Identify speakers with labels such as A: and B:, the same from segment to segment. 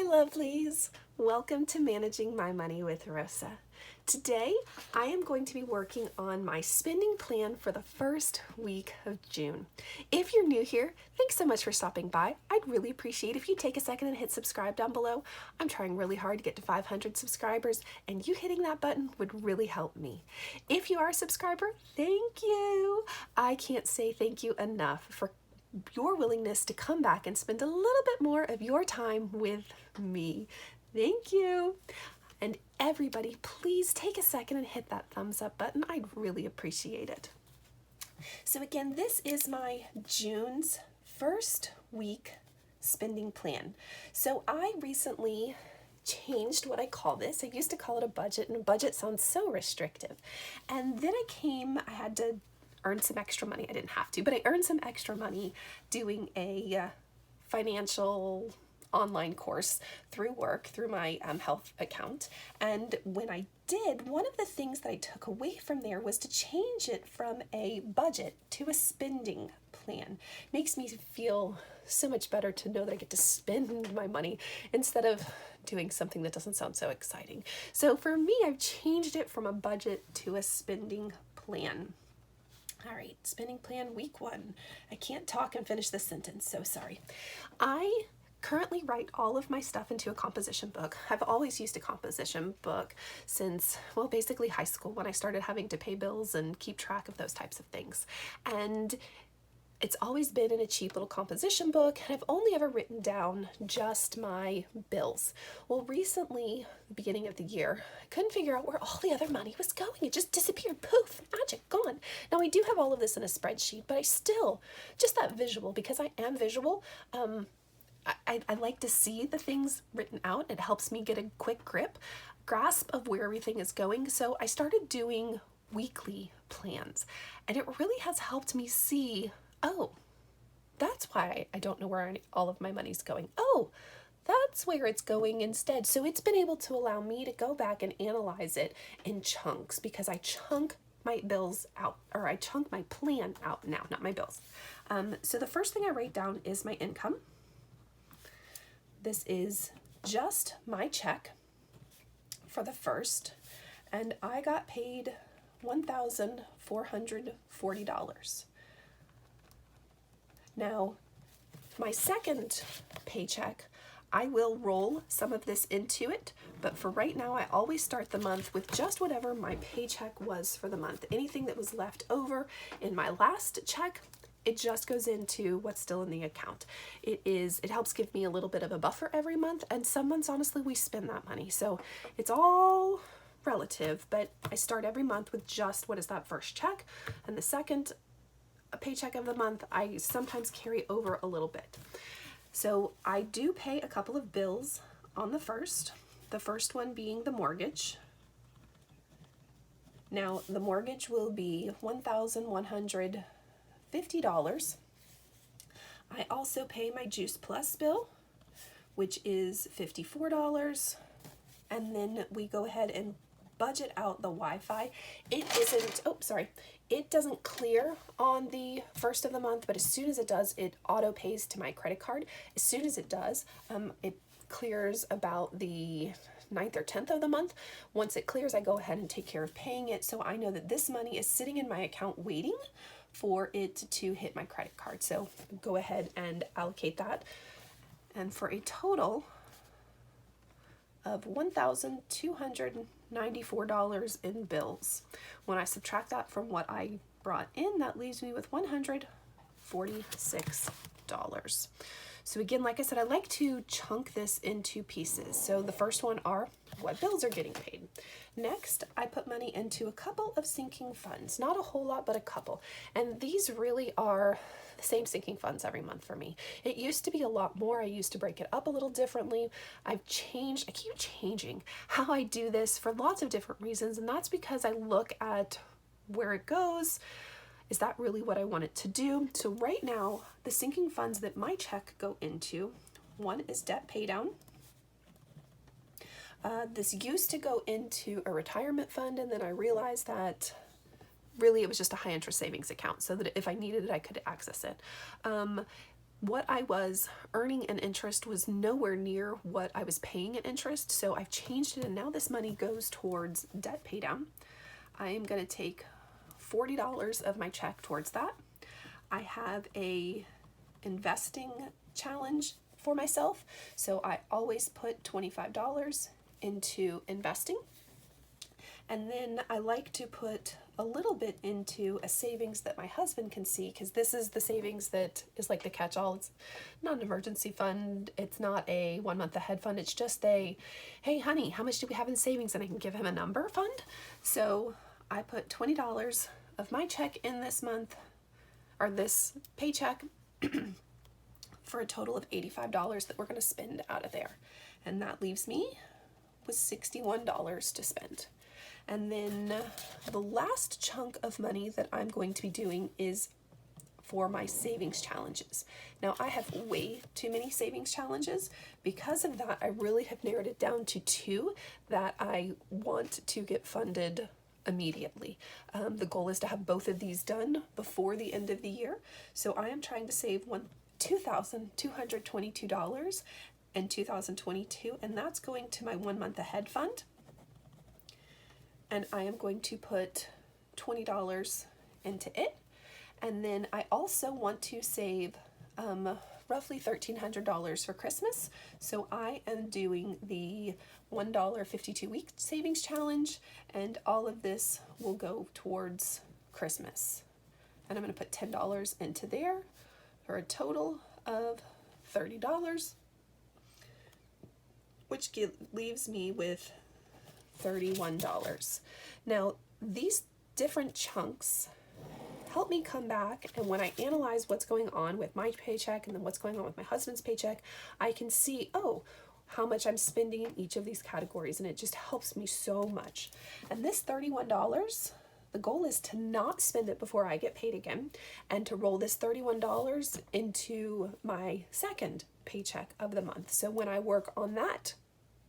A: lovelies! Welcome to Managing My Money with Rosa. Today, I am going to be working on my spending plan for the first week of June. If you're new here, thanks so much for stopping by. I'd really appreciate if you take a second and hit subscribe down below. I'm trying really hard to get to 500 subscribers, and you hitting that button would really help me. If you are a subscriber, thank you! I can't say thank you enough for your willingness to come back and spend a little bit more of your time with me. Thank you. And everybody, please take a second and hit that thumbs up button. I'd really appreciate it. So again, this is my June's first week spending plan. So I recently changed what I call this. I used to call it a budget, and a budget sounds so restrictive. And then I had to earn some extra money. I didn't have to, but I earned some extra money doing a financial online course through work, through my health account. And when I did, one of the things that I took away from there was to change it from a budget to a spending plan. Makes me feel so much better to know that I get to spend my money instead of doing something that doesn't sound so exciting. So for me, I've changed it from a budget to a spending plan. All right, spending plan week 1. I can't talk and finish this sentence, so sorry. I currently write all of my stuff into a composition book. I've always used a composition book since, well, basically high school, when I started having to pay bills and keep track of those types of things. And it's always been in a cheap little composition book, and I've only ever written down just my bills. Well, recently, the beginning of the year, I couldn't figure out where all the other money was going. It just disappeared. Poof, magic, gone. Now, I do have all of this in a spreadsheet, but I still, just that visual, because I am visual, I like to see the things written out. It helps me get a quick grasp of where everything is going. So I started doing weekly plans, and it really has helped me see, oh, that's why I don't know where all of my money's going. Oh, that's where it's going instead. So it's been able to allow me to go back and analyze it in chunks, because I chunk my bills out, or I chunk my plan out now, not my bills. So the first thing I write down is my income. This is just my check for the first, and I got paid $1,440. Now, my second paycheck, I will roll some of this into it, but for right now, I always start the month with just whatever my paycheck was for the month. Anything that was left over in my last check, it just goes into what's still in the account. It helps give me a little bit of a buffer every month, and some months, honestly, we spend that money. So it's all relative, but I start every month with just what is that first check, and the second paycheck of the month, I sometimes carry over a little bit. So I do pay a couple of bills on the first one being the mortgage. Now, the mortgage will be $1,150. I also pay my Juice Plus bill, which is $54. And then we go ahead and budget out the Wi-Fi. It doesn't clear on the first of the month, but as soon as it does, it auto pays to my credit card. As soon as it does, it clears about the 9th or 10th of the month. Once it clears, I go ahead and take care of paying it, so I know that this money is sitting in my account waiting for it to hit my credit card. So go ahead and allocate that. And for a total of $1,294 in bills. When I subtract that from what I brought in, that leaves me with $146. So again, like I said, I like to chunk this into pieces. So the first one are what bills are getting paid. Next, I put money into a couple of sinking funds. Not a whole lot, but a couple. And these really are the same sinking funds every month for me. It used to be a lot more. I used to break it up a little differently. I keep changing how I do this for lots of different reasons. And that's because I look at where it goes. Is that really what I want it to do? So right now, the sinking funds that my check go into, one is debt pay down. This used to go into a retirement fund, and then I realized that really it was just a high interest savings account, so that if I needed it, I could access it. what I was earning in interest was nowhere near what I was paying in interest, so I've changed it, and now this money goes towards debt pay down. I am going to take $40 of my check towards that. I have a investing challenge for myself, so I always put $25 into investing. And then I like to put a little bit into a savings that my husband can see, because this is the savings that is like the catch-all. It's not an emergency fund. It's not a 1 month ahead fund. It's just a, hey honey, how much do we have in savings? And I can give him a number fund. So I put $20 of my check in this month, or this paycheck, for a total of $85 that we're going to spend out of there. And that leaves me with $61 to spend. And then the last chunk of money that I'm going to be doing is for my savings challenges. Now, I have way too many savings challenges. Because of that, I really have narrowed it down to 2 that I want to get funded immediately. The goal is to have both of these done before the end of the year. So I am trying to save $2,222 in 2022, and that's going to my 1 month ahead fund. And I am going to put $20 into it. And then I also want to save roughly $1,300 for Christmas. So I am doing the $1 52-week savings challenge, and all of this will go towards Christmas. And I'm going to put $10 into there for a total of $30, which leaves me with $31. Now, these different chunks help me come back, and when I analyze what's going on with my paycheck and then what's going on with my husband's paycheck, I can see, oh, how much I'm spending in each of these categories, and it just helps me so much. And this $31, the goal is to not spend it before I get paid again, and to roll this $31 into my second paycheck of the month. So when I work on that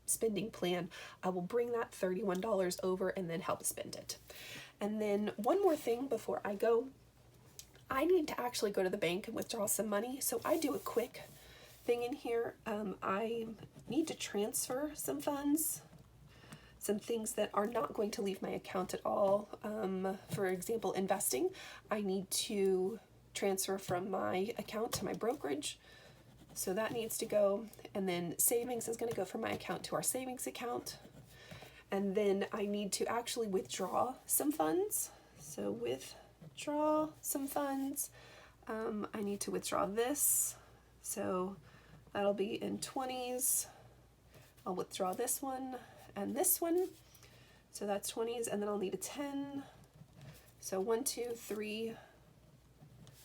A: spending plan, I will bring that $31 over and then help spend it. And then one more thing before I go, I need to actually go to the bank and withdraw some money. So I do a quick thing in here. I need to transfer some funds, some things that are not going to leave my account at all. For example, investing, I need to transfer from my account to my brokerage. So that needs to go. And then savings is going to go from my account to our savings account. And then I need to actually withdraw some funds. So withdraw some funds. I need to withdraw this. So that'll be in 20s. I'll withdraw this one and this one. So that's 20s, and then I'll need a 10. So 1, 2, 3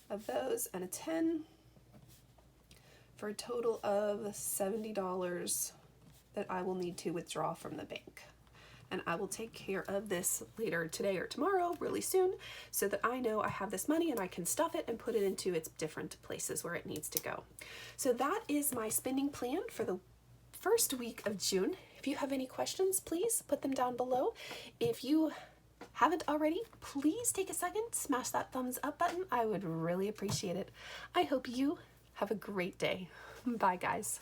A: of those and a 10. For a total of $70 that I will need to withdraw from the bank. And I will take care of this later today or tomorrow, really soon, so that I know I have this money and I can stuff it and put it into its different places where it needs to go. So that is my spending plan for the first week of June. If you have any questions, please put them down below. If you haven't already, please take a second, smash that thumbs up button. I would really appreciate it. I hope you have a great day. Bye, guys.